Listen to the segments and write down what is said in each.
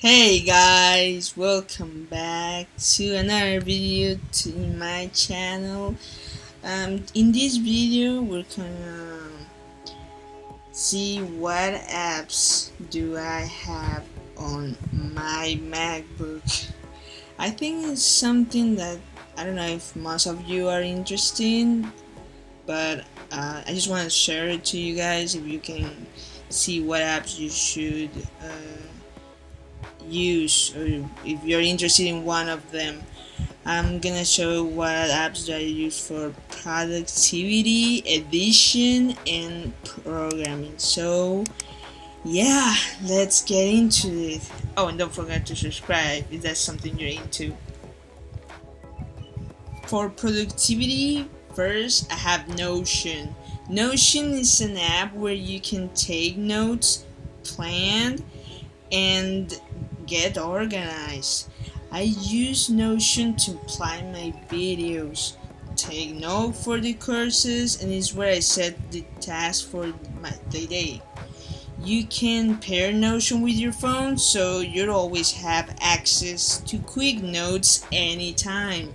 Hey guys, welcome back to another video in my channel. In this video we're gonna see what apps do I have on my MacBook. I think it's something that I don't know if most of you are interested in, but I just want to share it to you guys if you can see what apps you should use, or if you're interested in one of them. I'm gonna show what apps that I use for productivity, edition, and programming. So yeah, let's get into it. Oh, and don't forget to subscribe if that's something you're into. For productivity, first I have Notion. Notion is an app where you can take notes, plan, and get organized. I use Notion to plan my videos, take note for the courses, and is where I set the task for the day. You can pair Notion with your phone, so you'll always have access to quick notes anytime.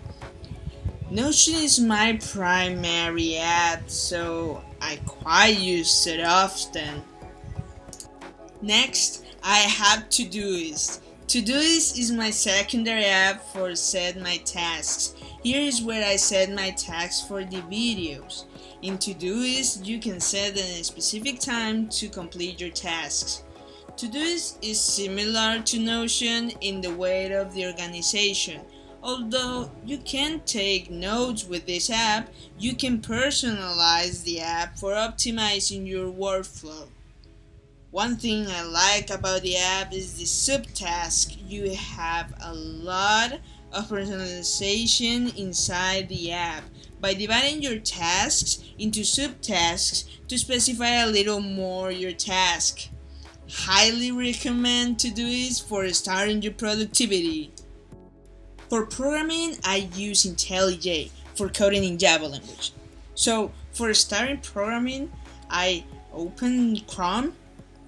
Notion is my primary app, so I quite use it often. Next, I have Todoist. Todoist is my secondary app for set my tasks. Here is where I set my tasks for the videos. In Todoist, you can set a specific time to complete your tasks. Todoist is similar to Notion in the way of the organization. Although you can take notes with this app, you can personalize the app for optimizing your workflow. One thing I like about the app is the subtask. You have a lot of personalization inside the app by dividing your tasks into subtasks to specify a little more your task. Highly recommend Todoist for starting your productivity. For programming, I use IntelliJ for coding in Java language. So for starting programming, I open Chrome.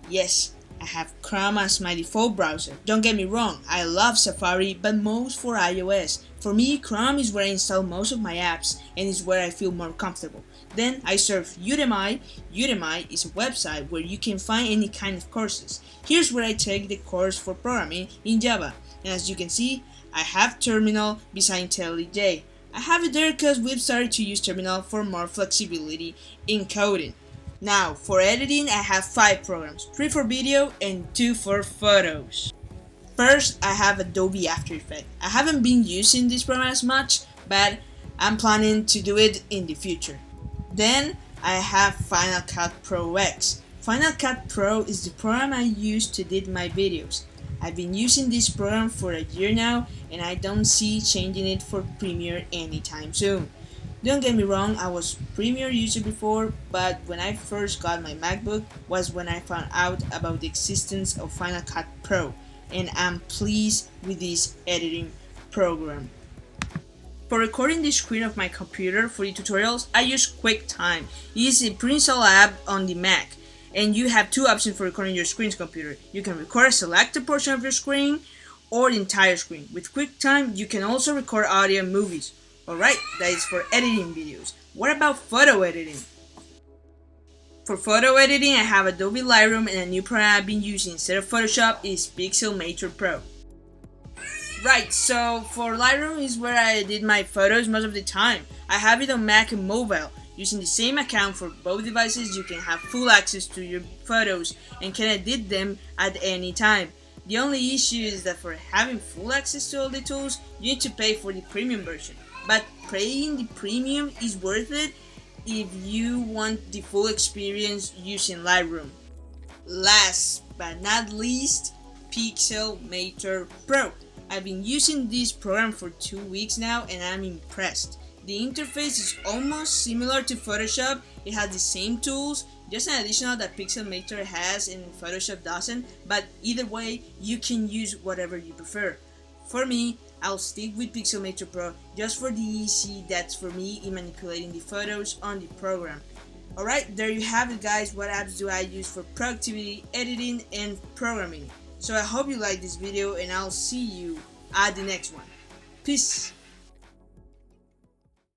Yes, I have Chrome as my default browser. Don't get me wrong, I love Safari, but most for iOS. For me, Chrome is where I install most of my apps and is where I feel more comfortable. Then I surf Udemy. Udemy is a website where you can find any kind of courses. Here's where I take the course for programming in Java. And as you can see, I have Terminal beside IntelliJ. I have it there because we've started to use Terminal for more flexibility in coding. Now, for editing, I have 5 programs, 3 for video and 2 for photos. First, I have Adobe After Effects. I haven't been using this program as much, but I'm planning to do it in the future. Then, I have Final Cut Pro X. Final Cut Pro is the program I use to edit my videos. I've been using this program for a year now, and I don't see changing it for Premiere anytime soon. Don't get me wrong, I was Premiere user before, but when I first got my MacBook was when I found out about the existence of Final Cut Pro, and I'm pleased with this editing program. For recording the screen of my computer for the tutorials, I use QuickTime. It is a pre-installed app on the Mac, and you have 2 options for recording your screen's computer. You can record a selected portion of your screen or the entire screen. With QuickTime, you can also record audio and movies. Alright, that is for editing videos. What about photo editing? For photo editing, I have Adobe Lightroom, and a new program I've been using instead of Photoshop is Pixelmator Pro. Right, so for Lightroom is where I edit my photos most of the time. I have it on Mac and mobile. Using the same account for both devices, you can have full access to your photos and can edit them at any time. The only issue is that for having full access to all the tools, you need to pay for the premium version. But paying the premium is worth it if you want the full experience using Lightroom. Last but not least, Pixelmator Pro. I've been using this program for 2 weeks now and I'm impressed. The interface is almost similar to Photoshop. It has the same tools, just an additional that Pixelmator has and Photoshop doesn't, but either way, you can use whatever you prefer. For me, I'll stick with Pixelmator Pro just for the easy that's for me in manipulating the photos on the program. Alright, there you have it guys, what apps do I use for productivity, editing, and programming. So I hope you like this video, and I'll see you at the next one. Peace.